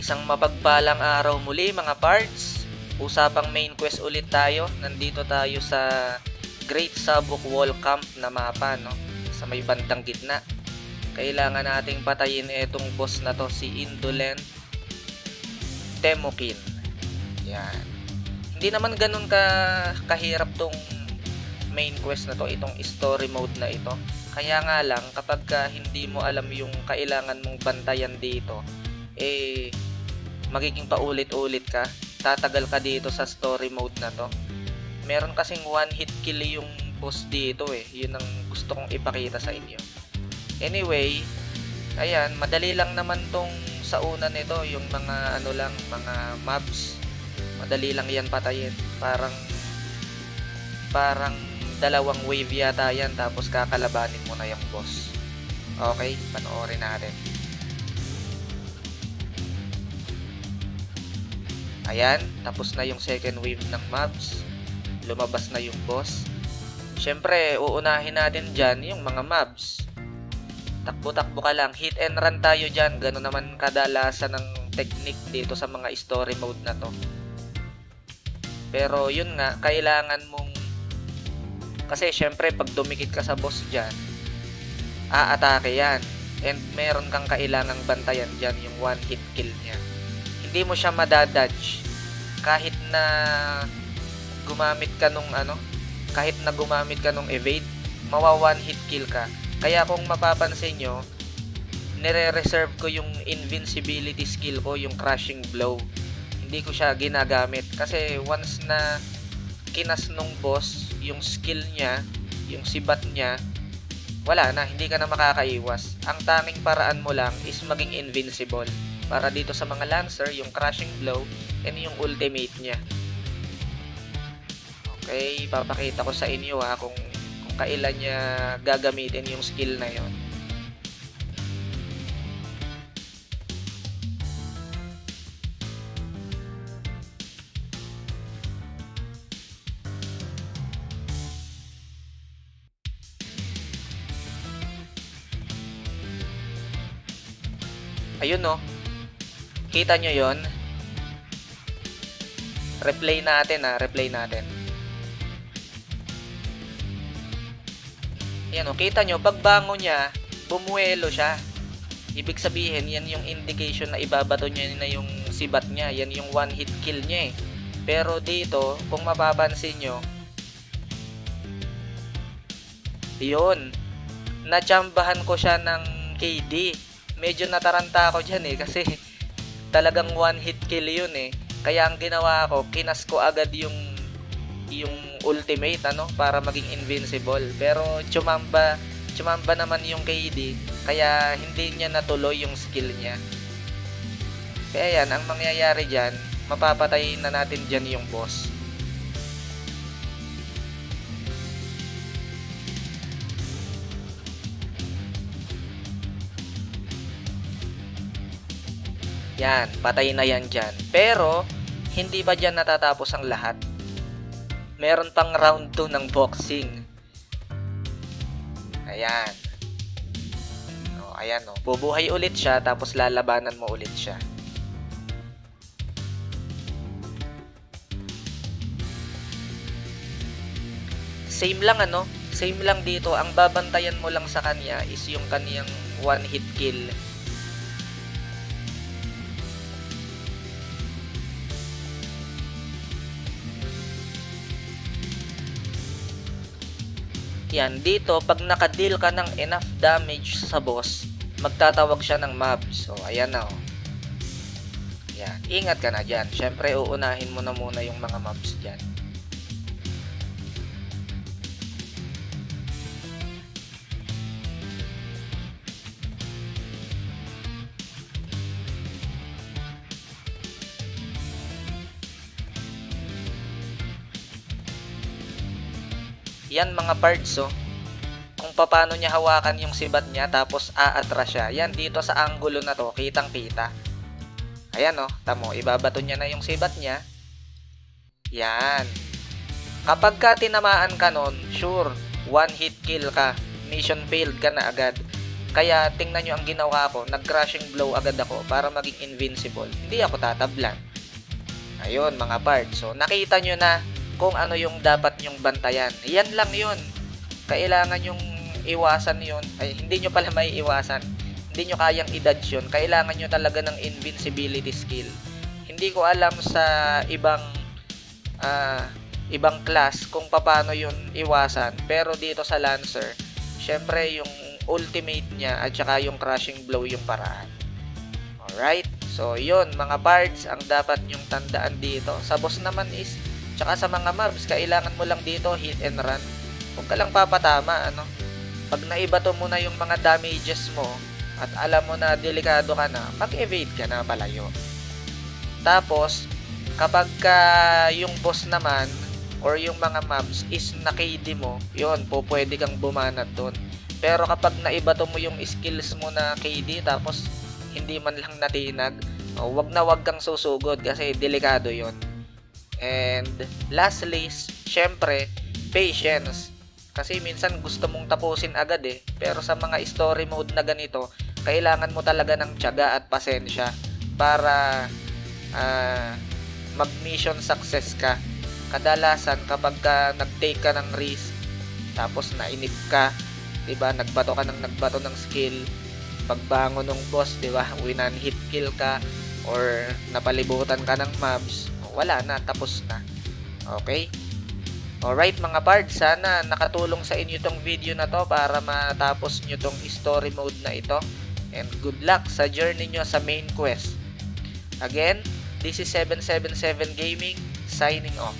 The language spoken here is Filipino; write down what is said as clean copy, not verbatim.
Isang mapagpalang araw muli mga parts. Usapang main quest ulit tayo. Nandito tayo sa Great Sabuk Wall Camp na mapa, no? Sa may bandang gitna. Kailangan nating patayin itong boss na to, si Indolent Temokin. Yan. Hindi naman ganun kahirap tong main quest na to, itong story mode na ito. Kaya nga lang, kapag hindi mo alam yung kailangan mong bantayan dito, magiging paulit-ulit ka. Tatagal ka dito sa story mode na to. Meron kasing one hit kill yung boss dito Yun ang gusto kong ipakita sa inyo. Anyway, ayan, madali lang naman tong sa una nito, yung mga mga mobs. Madali lang yan patayin. Parang dalawang wave yata yan, tapos kakalabanin mo na yung boss. Okay, panoorin natin. Ayan, tapos na yung second wave ng mobs. Lumabas na yung boss. Syempre, uunahin natin dyan yung mga mobs. Takbo-takbo ka lang. Hit and run tayo dyan. Ganun naman kadalasan ng technique dito sa mga story mode na to. Pero yun nga, kailangan mong... Kasi syempre, pag dumikit ka sa boss dyan, aatake yan. And meron kang kailangang bantayan dyan, yung one hit kill niya. Hindi mo siya madadodge kahit na gumamit ka nung evade, mawa one hit kill ka. Kaya kung mapapansin nyo, nire-reserve ko yung invincibility skill ko, yung crushing blow. Hindi ko siya ginagamit kasi once na kinas nung boss yung skill niya, yung sibat niya, wala na, hindi ka na makakaiwas. Ang tanging paraan mo lang is maging invincible. Para dito sa mga Lancer, yung crushing blow and yung ultimate niya. Okay, papakita ko sa inyo kung kailan niya gagamitin yung skill na yon. Ayun no. Kita nyo yon? Replay natin replay natin. Yan o, kita nyo, pagbango niya, bumuelo siya. Ibig sabihin, yan yung indication na ibabato niya na yung sibat niya. Yan yung one hit kill niya Pero dito, kung mapapansin nyo, yun, natsambahan ko siya ng KD. Medyo nataranta ako dyan kasi talagang one hit kill yun Kaya ang ginawa ko, kinas ko agad yung ultimate para maging invincible. Pero chumamba naman yung KD, kaya hindi niya natuloy yung skill niya. Kaya yan, ang mangyayari dyan, mapapatay na natin dyan yung boss. Yan, patay na yan dyan. Pero, hindi pa dyan natatapos ang lahat. Meron pang round 2 ng boxing. Ayan. Ayan bubuhay ulit siya, tapos lalabanan mo ulit siya. Same lang Same lang dito. Ang babantayan mo lang sa kanya is yung kaniyang one hit kill. Yan, dito, pag nakadeal ka ng enough damage sa boss, magtatawag siya ng mob. So, ayan na Yan, ingat ka na dyan. Syempre, uunahin mo na muna yung mga mobs dyan. Yan mga parts kung paano niya hawakan yung sibat niya tapos aatras siya. Yan dito sa angulo na to, kitang kita. Ayan tamo, ibabato niya na yung sibat niya. Yan. Kapag ka tinamaan ka nun, sure, one hit kill ka. Mission failed ka na agad. Kaya tingnan nyo ang ginawa ko, nag-crushing blow agad ako para maging invincible. Hindi ako tatablan. Ayun mga pards. So nakita nyo na kung ano yung dapat nyong bantayan. Yan lang yun. Kailangan yung iwasan yun. Ay, hindi nyo pala may iwasan. Hindi nyo kayang i-dodge yun. Kailangan nyo talaga ng invincibility skill. Hindi ko alam sa ibang class kung paano yun iwasan. Pero dito sa Lancer, syempre yung ultimate niya at saka yung crushing blow yung paraan. Alright? So, yun mga pards ang dapat nyong tandaan dito. Sa boss naman is, tsaka sa mga mobs, kailangan mo lang dito hit and run. Huwag ka lang papatama, ano? Pag naibato mo na yung mga damages mo at alam mo na delikado ka na, mag-evade ka na palayo. Tapos, kapag yung boss naman or yung mga mobs is na-KD mo, yun, pwede kang bumanat doon. Pero kapag naibato mo yung skills mo na KD tapos hindi man lang natinag, wag kang susugod kasi delikado yon. And lastly, syempre, patience. Kasi minsan gusto mong tapusin agad pero sa mga story mode na ganito, kailangan mo talaga ng tiyaga at pasensya para mag-mission success ka. Kadalasan kapag nag-take ka ng risk tapos nainip ka, diba, nagbato ng skill, pagbangon ng boss, diba, winan hit kill ka or napalibutan ka ng mobs, wala na, tapos na. Okay? Alright mga pards, sana nakatulong sa inyo tong video na to para matapos nyo tong story mode na ito, and good luck sa journey nyo sa main quest. Again, this is 777 Gaming signing off.